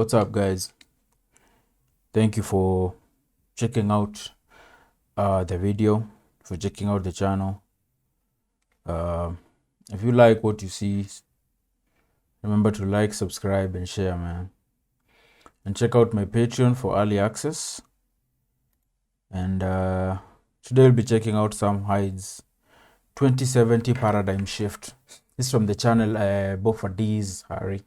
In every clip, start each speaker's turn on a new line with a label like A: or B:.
A: What's up, guys? Thank you for checking out the video, for checking out the channel. If you like what you see, remember to like, subscribe, and share, man. And check out my Patreon for early access. And today we'll be checking out Sam Hyde's 2070 paradigm shift. This is from the channel Hyde'S, Harry.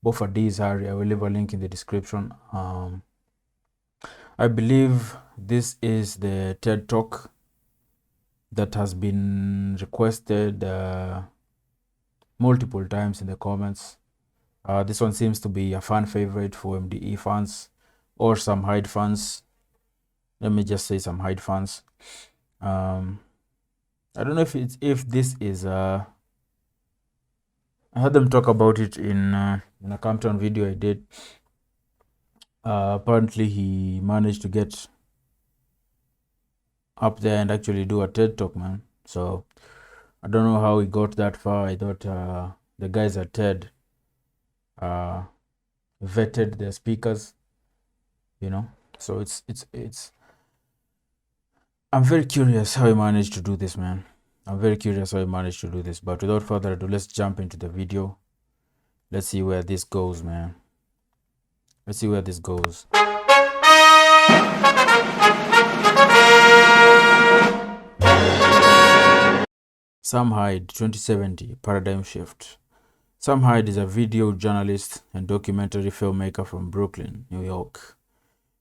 A: Hyde'S, Harry. I will leave a link in the description. I believe this is the TED Talk that has been requested multiple times in the comments. This one seems to be a fan favorite for MDE fans or some Hyde fans. Let me just say some Hyde fans. I don't know if this is I had them talk about it in a countdown video I did. Apparently he managed to get up there and actually do a TED Talk, man. So I don't know how he got that far. I thought the guys at TED vetted their speakers, so it's I'm very curious how he managed to do this, man. I'm very curious how he managed to do this. But without further ado, let's jump into the video. Let's see where this goes, man. Let's see where this goes. Sam Hyde, 2070 paradigm shift. Sam Hyde is a video journalist and documentary filmmaker from Brooklyn, New York.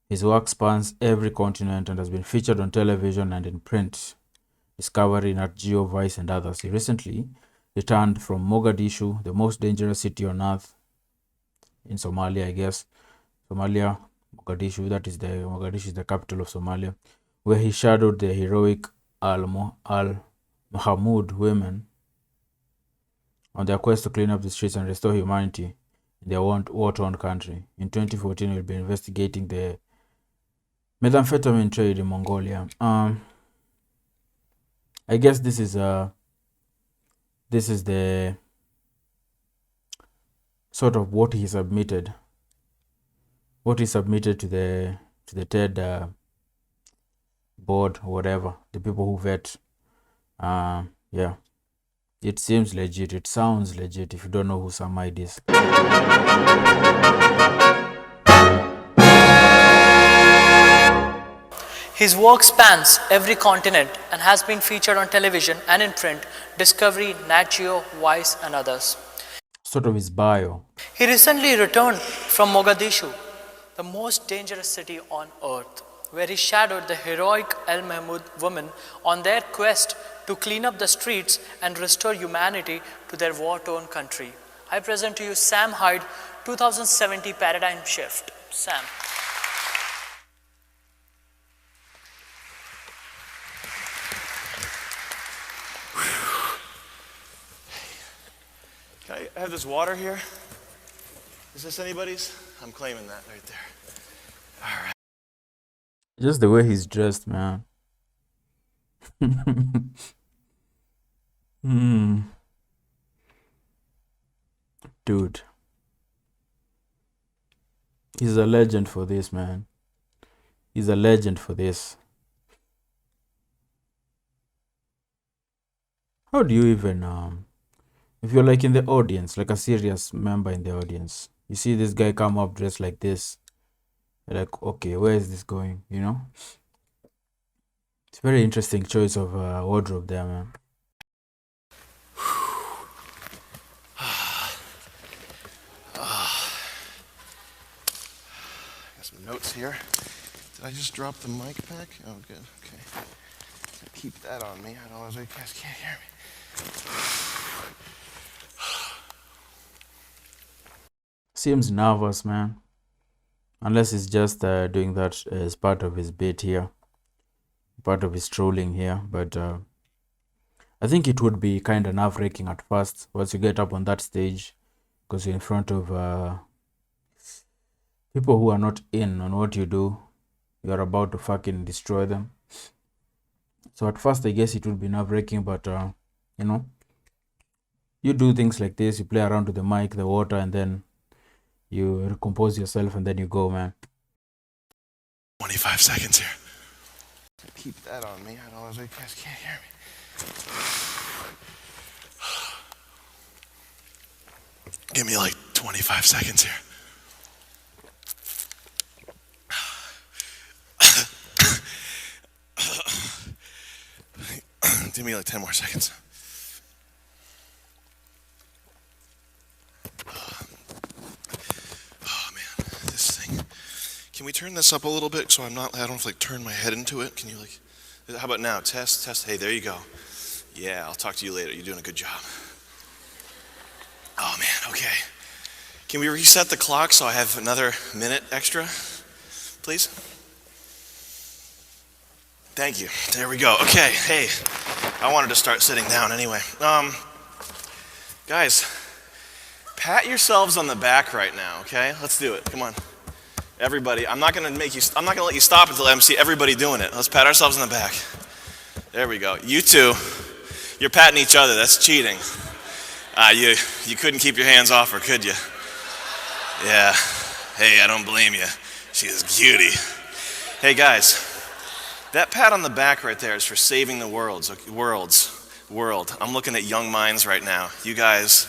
A: His work spans every continent and has been featured on television and in print. Discovery, Nat Geo, Vice, and others. He recently returned from Mogadishu, the most dangerous city on earth, in Somalia, I guess. Somalia, Mogadishu, Mogadishu is the capital of Somalia, where he shadowed the heroic Al-Mahmoud women on their quest to clean up the streets and restore humanity in their war-torn country. In 2014, we'll be investigating the methamphetamine trade in Mongolia. I guess this is the sort of what he submitted to the TED board or whatever, the people who vet. Yeah, it seems legit. It sounds legit if you don't know who Sam Hyde is.
B: His work spans every continent and has been featured on television and in print, Discovery, Nat Geo, Vice, and others.
A: Sort of his bio.
B: He recently returned from Mogadishu, the most dangerous city on earth, where he shadowed the heroic Al Mahmoud women on their quest to clean up the streets and restore humanity to their war-torn country. I present to you Sam Hyde, 2070 paradigm shift. Sam.
C: Can I have this water here? Is this anybody's? I'm claiming that right there. All right.
A: Just the way he's dressed, man. Dude. He's a legend for this, man. He's a legend for this. How do you even if you're like in the audience, like a serious member in the audience, you see this guy come up dressed like this, you're like, okay, where is this going? It's a very interesting choice of wardrobe there, man.
C: Got some notes here. Did I just drop the mic pack? Oh, good. Okay. Keep that on me. Otherwise, you guys can't hear me.
A: Seems nervous, man. Unless he's just doing that as part of his bit here, part of his trolling here. But I think it would be kind of nerve-wracking at first once you get up on that stage, because you're in front of people who are not in on what you do. You're about to fucking destroy them. So at first, I guess it would be nerve-wracking, but you do things like this. You play around with the mic, the water, and then you recompose yourself, and then you go, man.
C: 25 seconds here. Keep that on me. Otherwise, you guys can't hear me. Give me like 25 seconds here. Give me like 10 more seconds. Oh man, this thing. Can we turn this up a little bit so I don't have to like turn my head into it? Can you like, how about now? Test. Hey, there you go. Yeah, I'll talk to you later. You're doing a good job. Oh man, okay. Can we reset the clock so I have another minute extra, please? Thank you. There we go. Okay, hey, I wanted to start sitting down anyway. Guys, pat yourselves on the back right now, okay? Let's do it. Come on. Everybody, I'm not gonna let you stop until I see everybody doing it. Let's pat ourselves on the back. There we go. You two, you're patting each other. That's cheating. You couldn't keep your hands off her, could you? Yeah. Hey, I don't blame you. She's a cutie. Hey guys, that pat on the back right there is for saving the world. I'm looking at young minds right now. You guys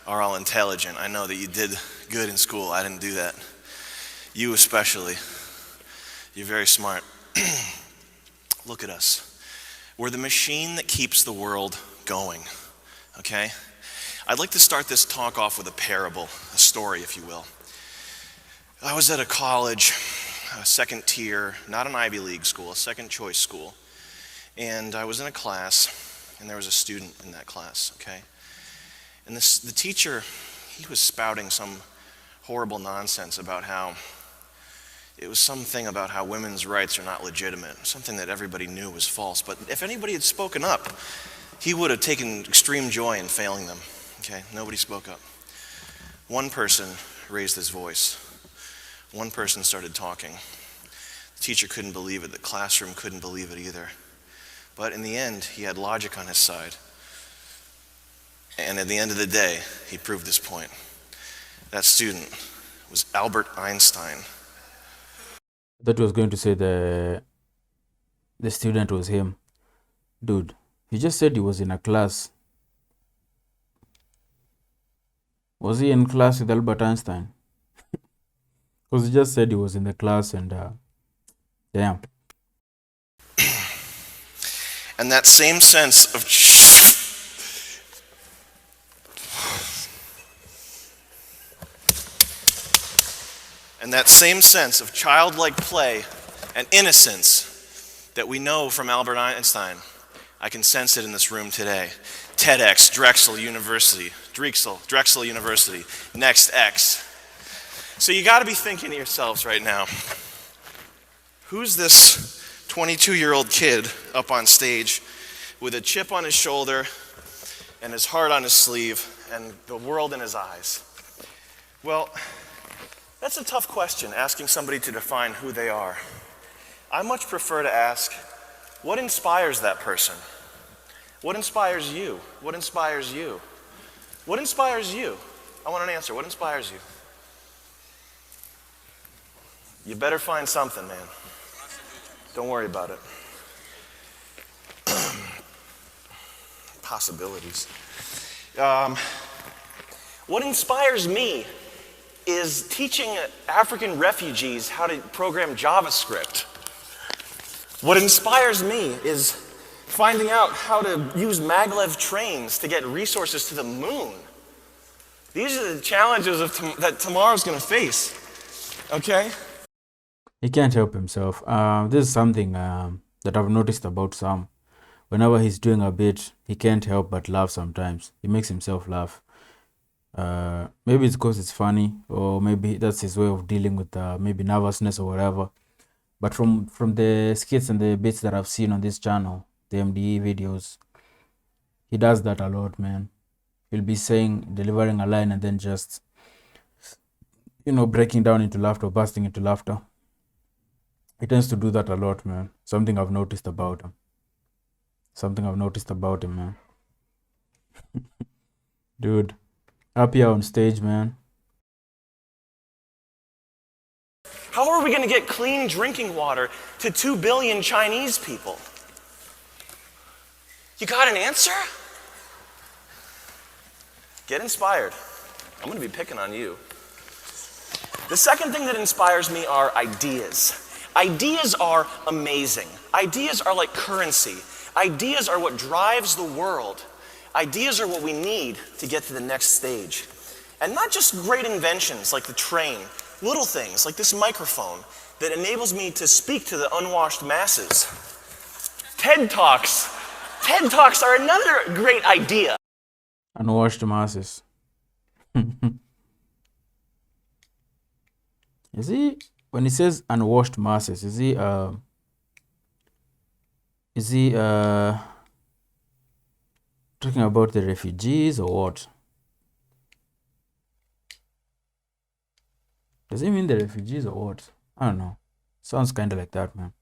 C: are all intelligent. I know that you did good in school. I didn't do that. You especially. You're very smart. Look at us. We're the machine that keeps the world going, okay? I'd like to start this talk off with a parable, a story, if you will. I was at a college, a second tier, not an Ivy League school, a second choice school. And I was in a class, and there was a student in that class, okay? And the teacher, he was spouting some horrible nonsense about how it was something about how women's rights are not legitimate, something that everybody knew was false. But if anybody had spoken up, he would have taken extreme joy in failing them. Okay, nobody spoke up. One person raised his voice. One person started talking. The teacher couldn't believe it. The classroom couldn't believe it either. But in the end, he had logic on his side. And at the end of the day, he proved his point. That student was Albert Einstein.
A: That was going to say the student was him. Dude, he just said he was in a class. Was he in class with Albert Einstein? Because he just said he was in the class and damn.
C: And that same sense of childlike play and innocence that we know from Albert Einstein, I can sense it in this room today. TEDx, Drexel University, Next X. So you got to be thinking to yourselves right now, who's this 22-year-old kid up on stage with a chip on his shoulder and his heart on his sleeve and the world in his eyes? Well, that's a tough question, asking somebody to define who they are. I much prefer to ask, what inspires that person? What inspires you? What inspires you? What inspires you? I want an answer. What inspires you? You better find something, man. Don't worry about it. Possibilities. What inspires me is teaching African refugees how to program JavaScript. What inspires me is finding out how to use maglev trains to get resources to the moon. These are the challenges that tomorrow's going to face, okay?
A: He can't help himself. This is something that I've noticed about Sam. Whenever he's doing a bit, he can't help but laugh sometimes. He makes himself laugh. Maybe it's because it's funny, or maybe that's his way of dealing with maybe nervousness or whatever. But from the skits and the bits that I've seen on this channel, the MDE videos, he does that a lot, man. He'll be delivering a line and then just, breaking down into laughter, bursting into laughter. He tends to do that a lot, man. Something I've noticed about him, man. Dude, up here on stage, man.
C: are we going to get clean drinking water to 2 billion Chinese people? You got an answer? Get inspired. I'm going to be picking on you. The second thing that inspires me are ideas. Ideas are amazing. Ideas are like currency. Ideas are what drives the world. Ideas are what we need to get to the next stage. And not just great inventions like the train, little things like this microphone that enables me to speak to the unwashed masses. TED Talks. TED Talks are another great idea.
A: Unwashed masses. Is he, when he says unwashed masses, is he talking about the refugees or what? Does he mean the refugees or what? I don't know. Sounds kind of like that, man.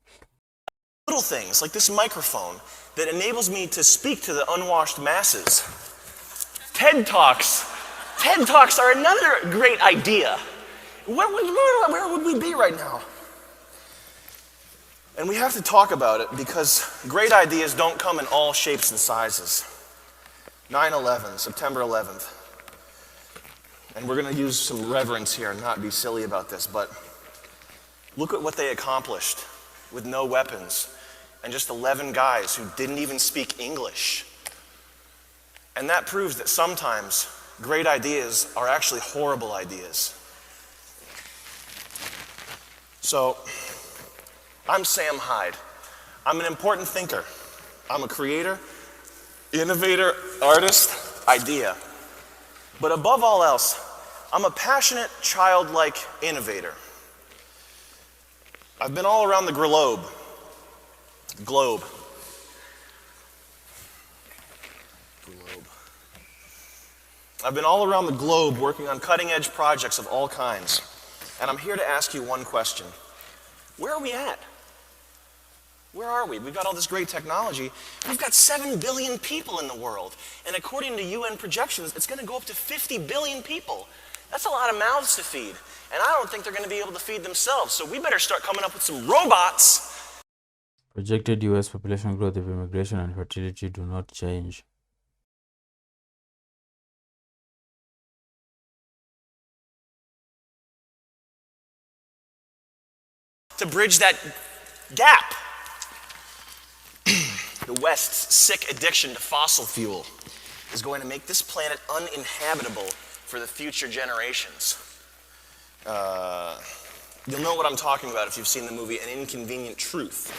C: Little things like this microphone that enables me to speak to the unwashed masses. TED Talks. TED Talks are another great idea. Where would we be right now? And we have to talk about it because great ideas don't come in all shapes and sizes. 9/11, September 11th. And we're going to use some reverence here and not be silly about this, but look at what they accomplished with no weapons and just 11 guys who didn't even speak English. And that proves that sometimes great ideas are actually horrible ideas. So, I'm Sam Hyde. I'm an important thinker. I'm a creator, innovator, artist, idea. But above all else, I'm a passionate, childlike innovator. I've been all around the globe. I've been all around the globe working on cutting-edge projects of all kinds. And I'm here to ask you one question. Where are we at? Where are we? We've got all this great technology. We've got 7 billion people in the world. And according to UN projections, it's going to go up to 50 billion people. That's a lot of mouths to feed. And I don't think they're going to be able to feed themselves. So we better start coming up with some robots.
A: Projected US population growth if immigration and fertility do not change.
C: To bridge that gap. The West's sick addiction to fossil fuel is going to make this planet uninhabitable for the future generations. You'll know what I'm talking about if you've seen the movie An Inconvenient Truth.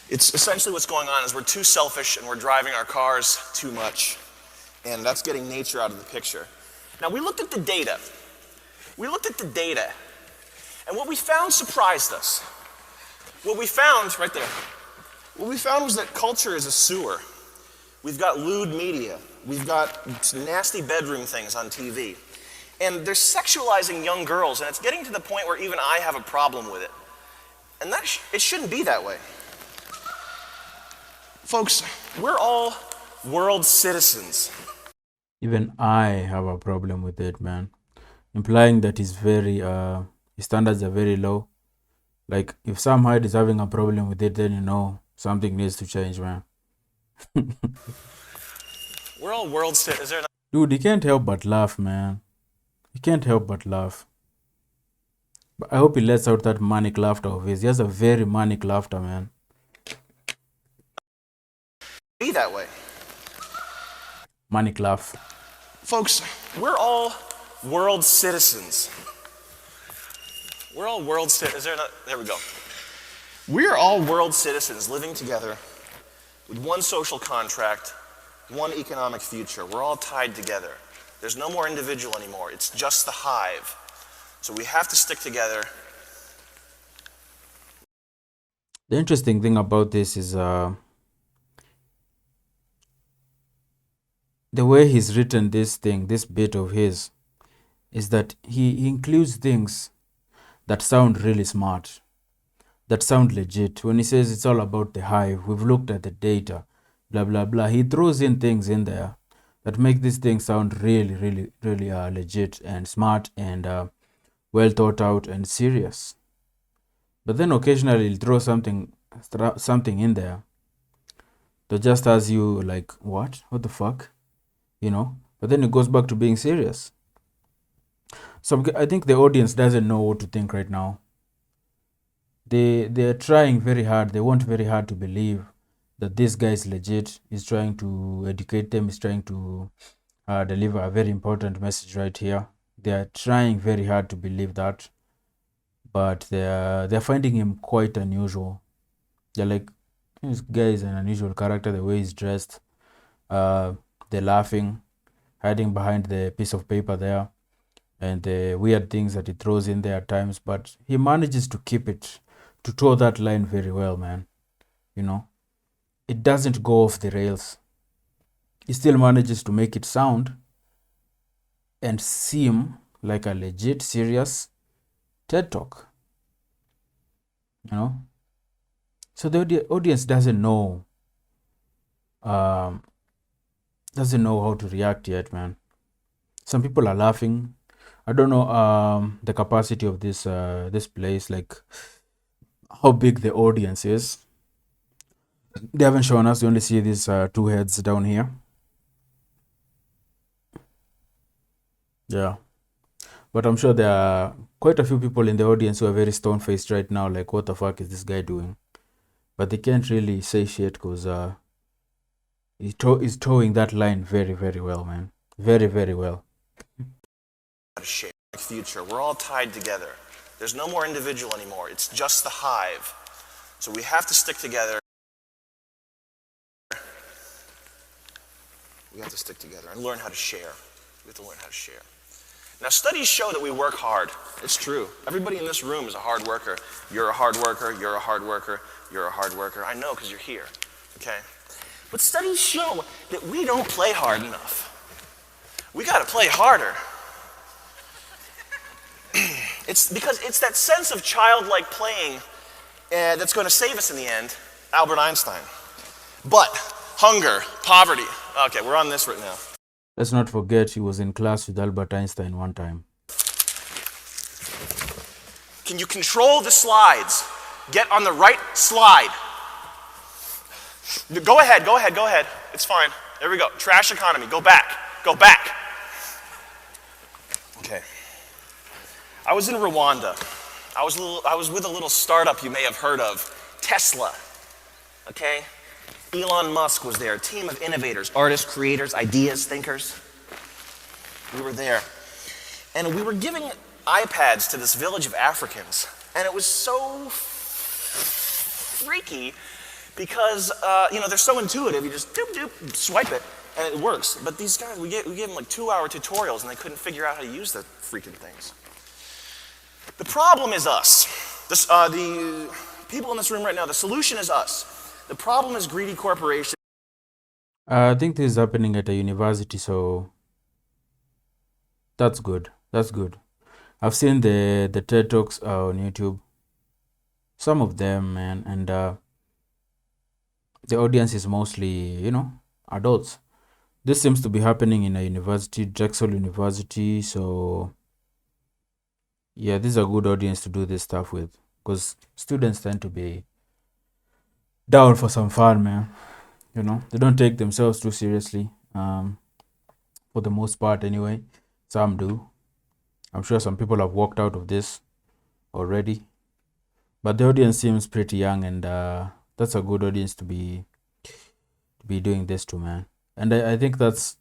C: It's essentially what's going on is we're too selfish and we're driving our cars too much. And that's getting nature out of the picture. Now, we looked at the data. And what we found surprised us. What we found, right there, what we found was that culture is a sewer. We've got lewd media. We've got nasty bedroom things on TV. And they're sexualizing young girls, and it's getting to the point where even I have a problem with it. And it shouldn't be that way. Folks, we're all world citizens.
A: Even I have a problem with it, man. Implying that he's very, his standards are very low. Like, if Sam Hyde is having a problem with it, then you know something needs to change, man.
C: We're all world citizens.
A: Dude, he can't help but laugh, man. He can't help but laugh. But I hope he lets out that manic laughter of his. He has a very manic laughter, man.
C: Be that way.
A: Manic laugh.
C: Folks, we're all world citizens. We're all world citizens. There we go. We are all world citizens living together with one social contract, one economic future. We're all tied together. There's no more individual anymore. It's just the hive. So we have to stick together.
A: The interesting thing about this is the way he's written this thing, this bit of his, is that he includes things that sound really smart, that sound legit. When he says it's all about the hive, we've looked at the data, blah, blah, blah. He throws in things in there that make this thing sound really, really, really legit and smart and well thought out and serious. But then occasionally he'll throw something in there that just has you like, what the fuck, but then it goes back to being serious. So I think the audience doesn't know what to think right now. They're trying very hard, they want very hard to believe that this guy is legit. He's trying to educate them, he's trying to deliver a very important message right here. They are trying very hard to believe that, but they're finding him quite unusual. They're like, this guy is an unusual character, the way he's dressed. They're laughing, hiding behind the piece of paper there, and the weird things that he throws in there at times, but he manages to toe that line very well, man. It doesn't go off the rails. He still manages to make it sound and seem like a legit, serious TED Talk. So the audience doesn't know how to react yet, man. Some people are laughing. I don't know the capacity of this place, like how big the audience is. They haven't shown us. We only see these two heads down here. Yeah. But I'm sure there are quite a few people in the audience who are very stone-faced right now, like, what the fuck is this guy doing? But they can't really say shit because he's towing that line very, very well, man. Very, very well.
C: Share future. We're all tied together. There's no more individual anymore. It's just the hive. So we have to stick together. We have to stick together and learn how to share. We have to learn how to share. Now, studies show that we work hard. It's true. Everybody in this room is a hard worker. You're a hard worker. You're a hard worker. You're a hard worker. I know because you're here. Okay? But studies show that we don't play hard enough. We got to play harder. It's because it's that sense of childlike playing that's going to save us in the end. Albert Einstein. But hunger, poverty. Okay, we're on this right now.
A: Let's not forget he was in class with Albert Einstein one time.
C: Can you control the slides? Get on the right slide. Go ahead, go ahead, go ahead. It's fine. There we go. Trash economy. Go back. Go back. Okay. I was in Rwanda. I was with a little startup you may have heard of, Tesla. Okay? Elon Musk was there, a team of innovators, artists, creators, ideas, thinkers. We were there. And we were giving iPads to this village of Africans. And it was so freaky because, they're so intuitive. You just doop, doop, swipe it, and it works. But these guys, we gave them like 2-hour tutorials, and they couldn't figure out how to use the freaking things. The problem is us. The people in this room right now, the solution is us. The problem is greedy corporations.
A: I think this is happening at a university, so that's good. That's good. I've seen the TED Talks on YouTube. Some of them, man, and the audience is mostly, adults. This seems to be happening in a university, Drexel University, so yeah, this is a good audience to do this stuff with, because students tend to be down for some fun, man. They don't take themselves too seriously, for the most part anyway. Some do. I'm sure some people have walked out of this already, but the audience seems pretty young, and that's a good audience to be doing this to, man. And I think that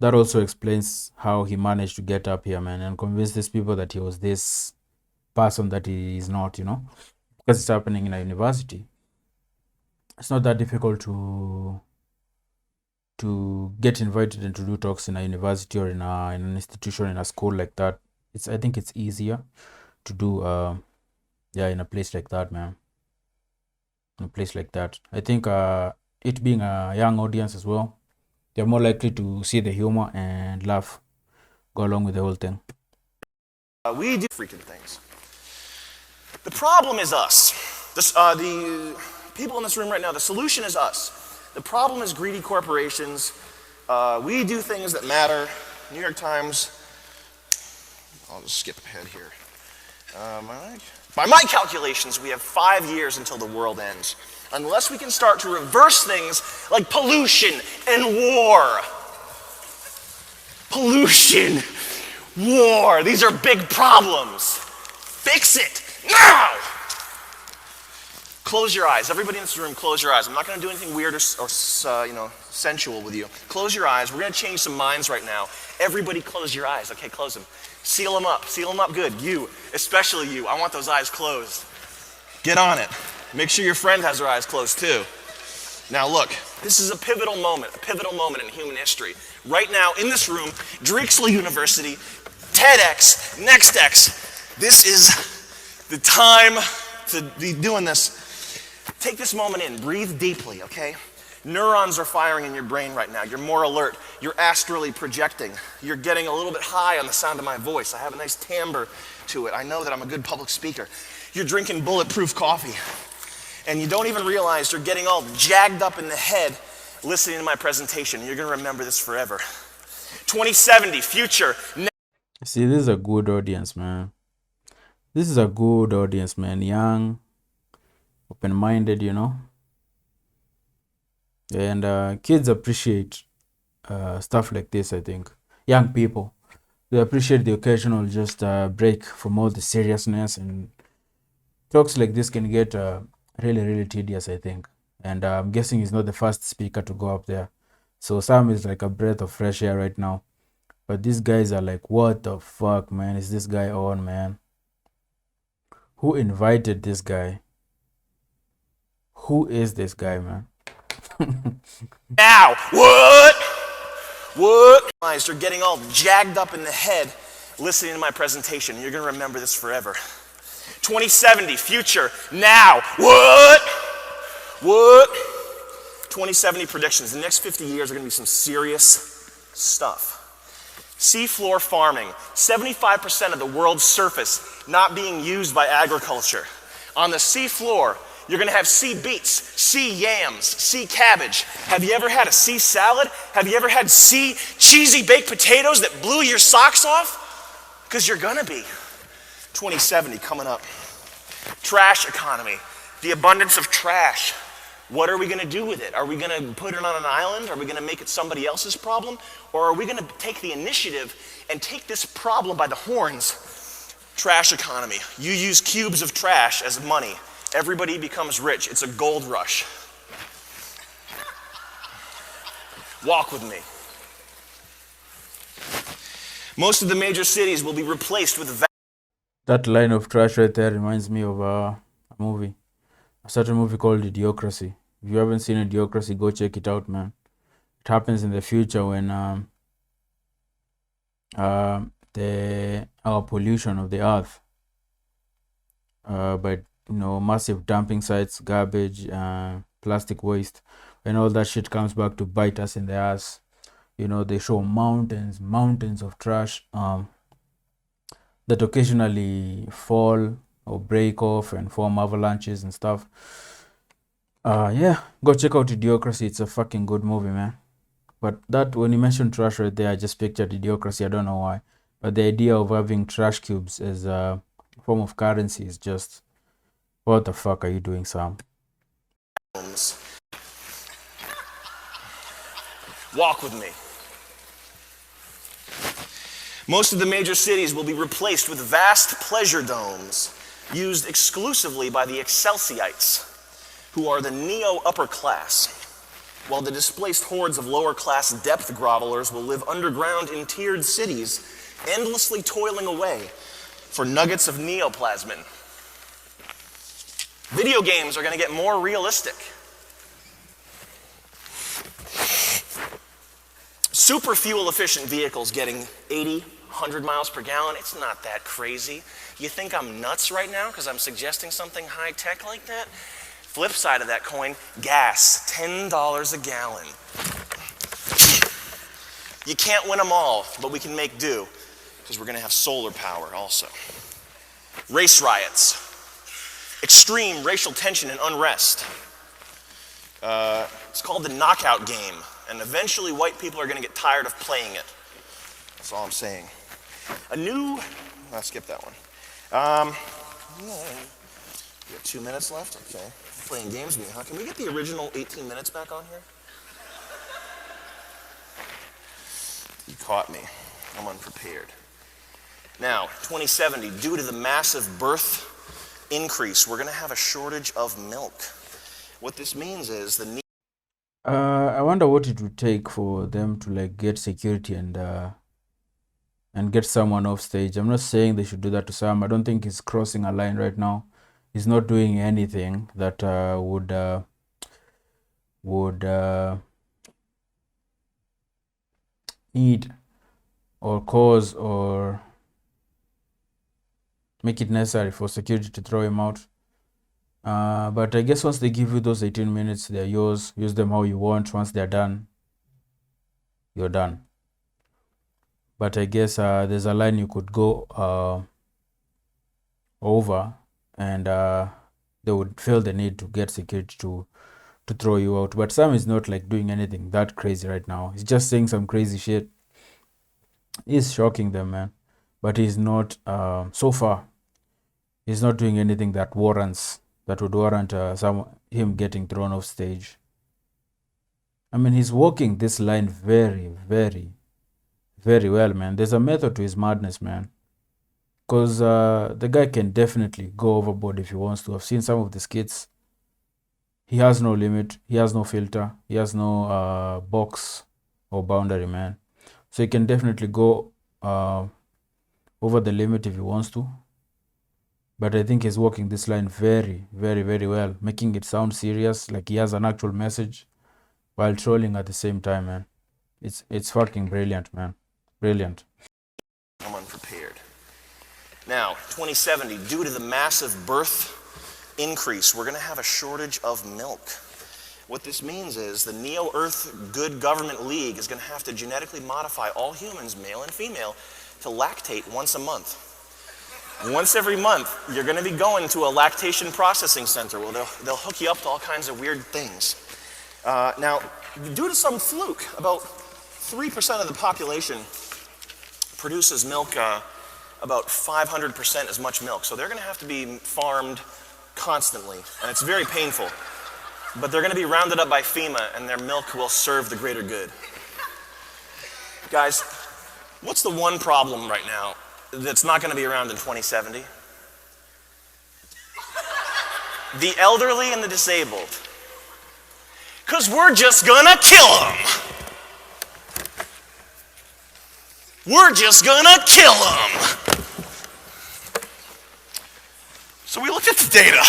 A: also explains how he managed to get up here, man, and convince these people that he was this person that he is not, because it's happening in a university. It's not that difficult to get invited and to do talks in a university or in an institution, in a school like that. I think it's easier to do in a place like that, man. In a place like that, I think it being a young audience as well, they're more likely to see the humor and laugh, go along with the whole thing.
C: We do freaking things. The problem is us. The people in this room right now, the solution is us. The problem is greedy corporations. We do things that matter. New York Times, I'll just skip ahead here. By my calculations, we have 5 years until the world ends. Unless we can start to reverse things like pollution and war. Pollution, war, these are big problems. Fix it now! Close your eyes. Everybody in this room, close your eyes. I'm not going to do anything weird or sensual with you. Close your eyes. We're going to change some minds right now. Everybody close your eyes. Okay, close them. Seal them up. Seal them up good. You, especially you. I want those eyes closed. Get on it. Make sure your friend has their eyes closed too. Now look, this is a pivotal moment in human history. Right now, in this room, Drexel University, TEDx, NextX. This is the time to be doing this. Take this moment in, breathe deeply, okay? Neurons are firing in your brain right now. You're more alert. You're astrally projecting. You're getting a little bit high on the sound of my voice. I have a nice timbre to it. I know that I'm a good public speaker. You're drinking bulletproof coffee. And you don't even realize you're getting all jagged up in the head listening to my presentation. You're going to remember this forever. 2070, future.
A: See, this is a good audience, man. This is a good audience, man. Young, open-minded, you know. And kids appreciate stuff like this, I think. Young people, they appreciate the occasional just break from all the seriousness, and talks like this can get really, really tedious, I think. And I'm guessing he's not the first speaker to go up there. So Sam is like a breath of fresh air right now. But these guys are like, what the fuck, man, is this guy on, man? Who invited this guy? Who is this guy, man?
C: Now, what? You're getting all jagged up in the head listening to my presentation. You're going to remember this forever. 2070, future, now, what? 2070 predictions. The next 50 years are going to be some serious stuff. Seafloor farming. 75% of the world's surface not being used by agriculture. On the seafloor, you're going to have sea beets, sea yams, sea cabbage. Have you ever had a sea salad? Have you ever had sea cheesy baked potatoes that blew your socks off? Because you're going to be. 2070 coming up. Trash economy. The abundance of trash. What are we going to do with it? Are we going to put it on an island? Are we going to make it somebody else's problem? Or are we going to take the initiative and take this problem by the horns? Trash economy. You use cubes of trash as money. Everybody becomes rich. It's a gold rush. Walk with me. Most of the major cities will be replaced with
A: That line of trash right there reminds me of a movie. A certain movie called Idiocracy. If you haven't seen Idiocracy, go check it out, man. It happens in the future when our pollution of the earth by massive dumping sites, garbage, plastic waste, when all that shit comes back to bite us in the ass. They show mountains of trash that occasionally fall or break off and form avalanches and stuff. Yeah, go check out Idiocracy. It's a fucking good movie, man. But that, when you mentioned trash right there, I just pictured Idiocracy. I don't know why. But the idea of having trash cubes as a form of currency is just, what the fuck are you doing, Sam?
C: Walk with me. Most of the major cities will be replaced with vast pleasure domes used exclusively by the Excelsiites, who are the neo-upper class, while the displaced hordes of lower-class depth grovelers will live underground in tiered cities, endlessly toiling away for nuggets of neoplasmin. Video games are going to get more realistic. Super fuel-efficient vehicles getting 80, 100 miles per gallon, it's not that crazy. You think I'm nuts right now because I'm suggesting something high-tech like that? Flip side of that coin, gas, $10 a gallon. You can't win them all, but we can make do because we're going to have solar power also. Race riots, extreme racial tension and unrest. It's called the knockout game, and eventually white people are going to get tired of playing it. That's all I'm saying. A new I'll skip that one. Um, we have 2 minutes left? Okay. Playing games with me, huh? Can we get the original 18 minutes back on here? You caught me. I'm unprepared. Now, 2070, due to the massive birth increase, we're going to have a shortage of milk. What this means is the need.
A: I wonder what it would take for them to like get security and get someone off stage. I'm not saying they should do that to Sam. I don't think he's crossing a line right now. He's not doing anything that would need or cause or make it necessary for security to throw him out. But I guess once they give you those 18 minutes, they're yours. Use them how you want. Once they're done, you're done. But I guess there's a line you could go over, and they would feel the need to get security to throw you out. But Sam is not like doing anything that crazy right now. He's just saying some crazy shit. He's shocking them, man. But he's not, so far, he's not doing anything that would warrant him getting thrown off stage. I mean, he's walking this line very, very, very well, man. There's a method to his madness, man. Because the guy can definitely go overboard if he wants to. I've seen some of the skits. He has no limit. He has no filter. He has no box or boundary, man. So he can definitely go over the limit if he wants to. But I think he's walking this line very, very, very well, making it sound serious, like he has an actual message, while trolling at the same time, man. It's fucking brilliant, man. Brilliant.
C: I'm unprepared. Now, 2070, due to the massive birth increase, we're going to have a shortage of milk. What this means is the Neo-Earth Good Government League is going to have to genetically modify all humans, male and female, to lactate once a month. Once every month, you're going to be going to a lactation processing center where they'll hook you up to all kinds of weird things. Now, due to some fluke, about 3% of the population produces milk, about 500% as much milk. So they're going to have to be farmed constantly, and it's very painful. But they're going to be rounded up by FEMA, and their milk will serve the greater good. Guys, what's the one problem right now that's not going to be around in 2070? The elderly and the disabled. Because we're just going to kill them. We're just going to kill them. So we looked at the data.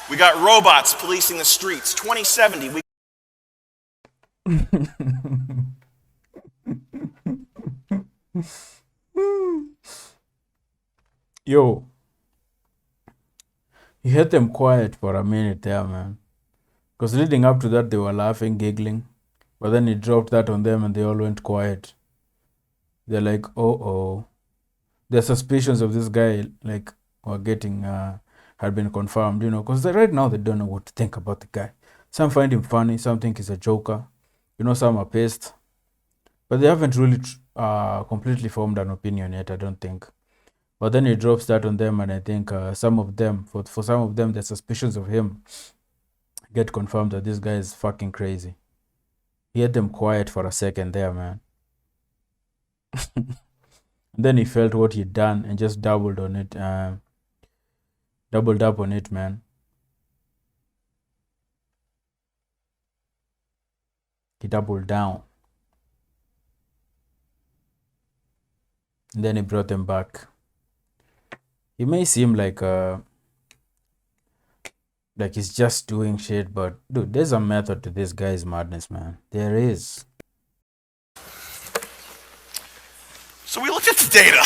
C: We got robots policing the streets. 2070,
A: Yo, he had them quiet for a minute there, man. Because leading up to that, they were laughing, giggling. But then he dropped that on them and they all went quiet. They're like, oh. The suspicions of this guy, like, were getting, had been confirmed, you know. Because right now, they don't know what to think about the guy. Some find him funny, some think he's a joker. You know, some are pissed. But they haven't really completely formed an opinion yet, I don't think. But then he drops that on them, and I think some of them, for some of them, the suspicions of him get confirmed that this guy is fucking crazy. He had them quiet for a second there, man. And then he felt what he'd done and just doubled on it, doubled up on it, man. He doubled down. And then he brought them back. He may seem like he's just doing shit, but dude, there's a method to this guy's madness, man. There is.
C: So we looked at the data.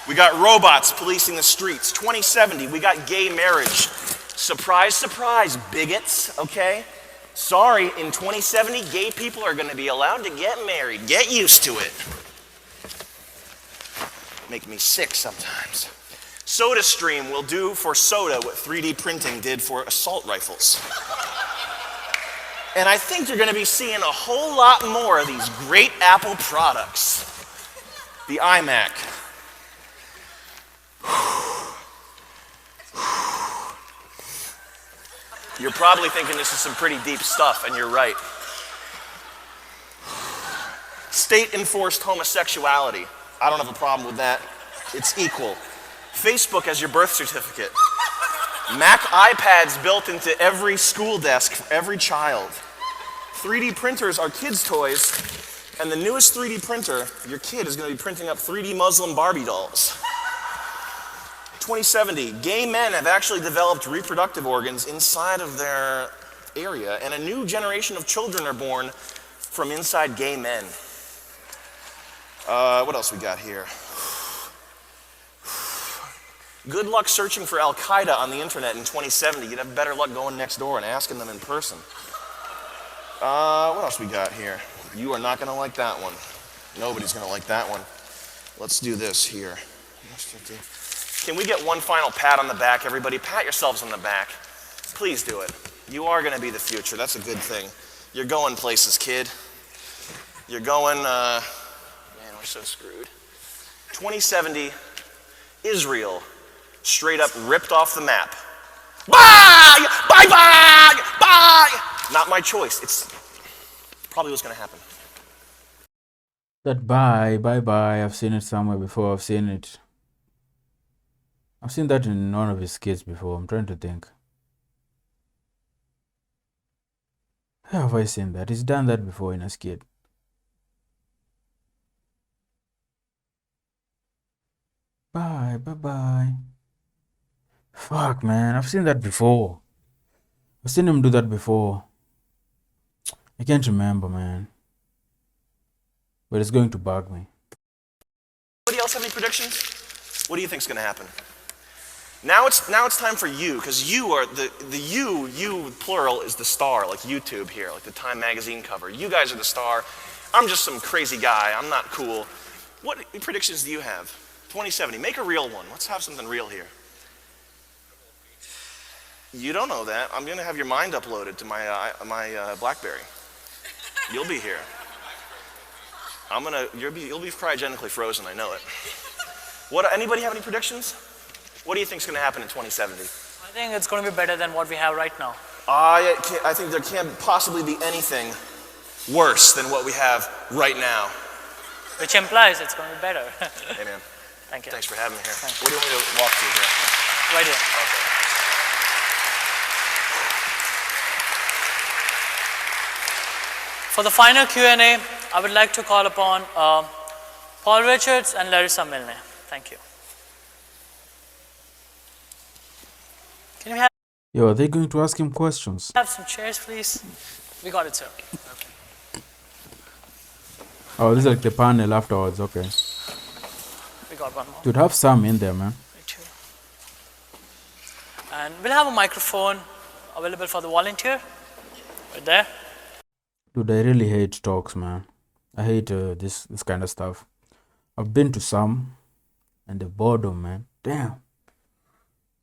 C: We got robots policing the streets. 2070, we got gay marriage. Surprise, surprise, bigots, okay? Sorry, in 2070, gay people are going to be allowed to get married. Get used to it. Make me sick sometimes. SodaStream will do for soda what 3D printing did for assault rifles. And I think you're going to be seeing a whole lot more of these great Apple products. The iMac. You're probably thinking this is some pretty deep stuff, and you're right. State-enforced homosexuality. I don't have a problem with that. It's equal. Facebook as your birth certificate. Mac iPads built into every school desk for every child. 3D printers are kids' toys, and the newest 3D printer, your kid is going to be printing up 3D Muslim Barbie dolls. 2070, gay men have actually developed reproductive organs inside of their area, and a new generation of children are born from inside gay men. What else we got here? Good luck searching for Al-Qaeda on the internet in 2070. You'd have better luck going next door and asking them in person. What else we got here? You are not going to like that one. Nobody's going to like that one. Let's do this here. Can we get one final pat on the back, everybody? Pat yourselves on the back. Please do it. You are going to be the future. That's a good thing. You're going places, kid. You're going, man, we're so screwed. 2070, Israel, straight up ripped off the map. Bye! Bye, bye! Bye! Not my choice. It's probably what's going to happen.
A: That bye, I've seen it somewhere before. I've seen that in one of his skits before. I'm trying to think. How have I seen that? He's done that before in a skit. Bye. Fuck, man. I've seen that before. I've seen him do that before. I can't remember, man. But it's going to bug me.
C: Anybody else have any predictions? What do you think's going to happen? Now it's time for you, because you are the you plural is the star, like YouTube here, like the Time magazine cover. You guys are the star. I'm just some crazy guy. I'm not cool. What predictions do you have? 2070. Make a real one. Let's have something real here. You don't know that. I'm going to have your mind uploaded to my BlackBerry. You'll be here. You'll be cryogenically frozen. I know it. Anybody have any predictions? What do you think is going to happen in 2070?
B: I think it's going to be better than what we have right now.
C: I think there can't possibly be anything worse than what we have right now.
B: Which implies it's going to be better.
C: Hey, man.
B: Thank you.
C: Thanks for having me here.
B: Thank
C: What do you want me to walk through here?
B: Right here.
C: Okay.
B: For the final Q&A, I would like to call upon Paul Richards and Larissa Milne. Thank you. Can we
A: Yo, are they going to ask him questions?
B: have some chairs, please? We got it, sir. Okay.
A: Oh, this is like the panel afterwards. Okay.
B: We got one more.
A: You'd have some in there, man.
B: Right here. And we'll have a microphone available for the volunteer. Right there.
A: Dude, I really hate talks, man. I hate this kind of stuff. I've been to some, and the boredom, man. Damn.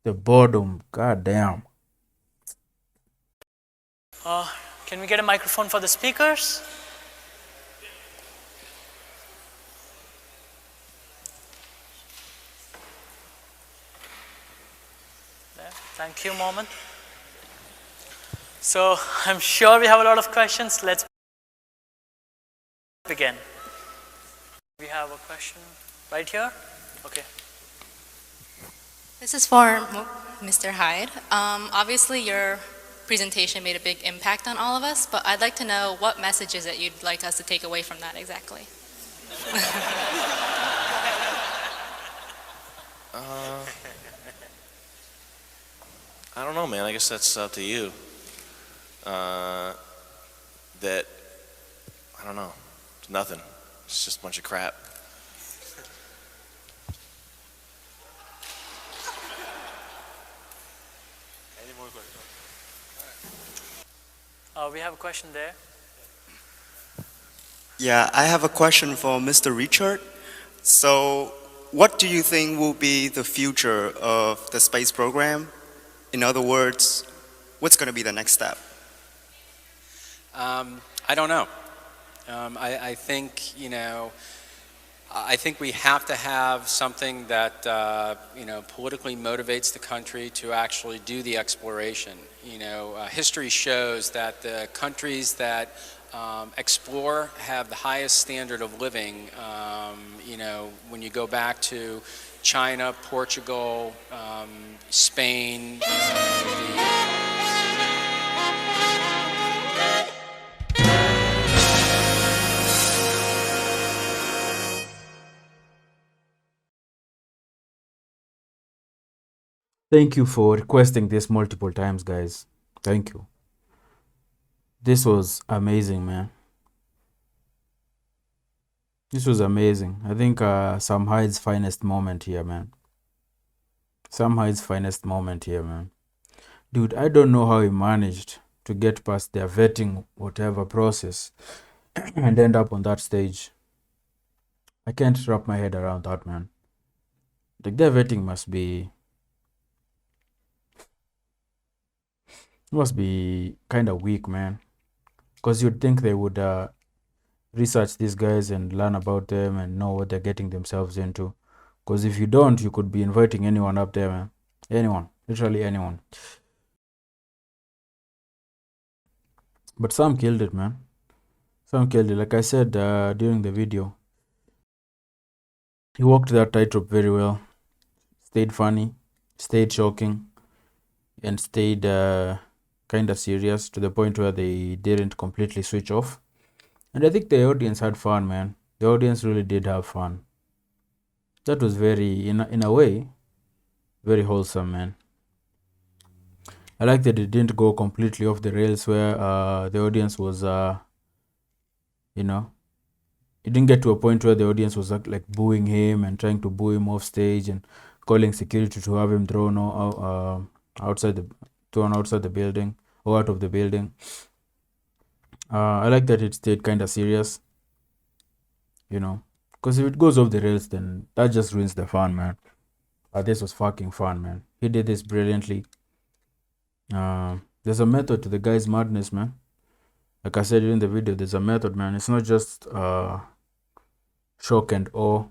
A: The boredom. God damn.
B: Can we get a microphone for the speakers? There. Thank you, Mohammed. So I'm sure we have a lot of questions. Let's begin. We have a question right here. Okay.
D: This is for Mr. Hyde. Obviously, your presentation made a big impact on all of us, but I'd like to know what messages that you'd like us to take away from that exactly.
C: I don't know, man. I guess that's up to you. That, I don't know. It's nothing. It's just a bunch of crap. Any more questions?
B: We have a question there.
E: Yeah, I have a question for Mr. Richard. So, what do you think will be the future of the space program? In other words, what's going to be the next step?
F: I don't know. I think, I think we have to have something that, politically motivates the country to actually do the exploration. History shows that the countries that explore have the highest standard of living. When you go back to China, Portugal, Spain,
A: Thank you for requesting this multiple times, guys. Thank you. This was amazing, man. This was amazing. I think Sam Hyde's finest moment here, man. Sam Hyde's finest moment here, man. Dude, I don't know how he managed to get past their vetting, whatever process, and end up on that stage. I can't wrap my head around that, man. Like, their vetting must be kind of weak, man. Because you'd think they would research these guys and learn about them and know what they're getting themselves into. Because if you don't, you could be inviting anyone up there, man. Anyone. Literally anyone. But Sam killed it, man. Sam killed it. Like I said during the video, he walked that tightrope very well. Stayed funny, stayed shocking, and stayed kind of serious to the point where they didn't completely switch off. And I think the audience had fun, man. The audience really did have fun. That was very, in a way, very wholesome, man. I like that it didn't go completely off the rails where the audience was, it didn't get to a point where the audience was like booing him and trying to boo him off stage and calling security to have him thrown outside the building or out of the building. I like that it stayed kind of serious, because if it goes off the rails, then that just ruins the fun, man. This was fucking fun, man. He did this brilliantly. There's a method to the guy's madness, man. Like I said in the video, there's a method, man. It's not just shock and awe.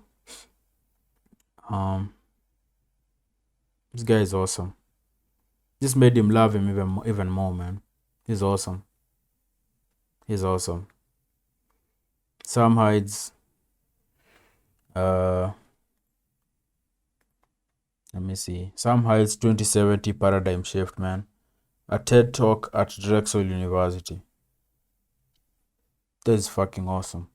A: This guy is awesome. This made him love him even more, man. He's awesome. He's awesome. Sam Hyde's let me see. Sam Hyde's 2070 paradigm shift, man. A TED talk at Drexel University. That is fucking awesome.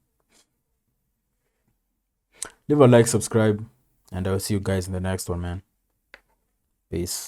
A: Leave a like, subscribe, and I'll see you guys in the next one, man. Peace.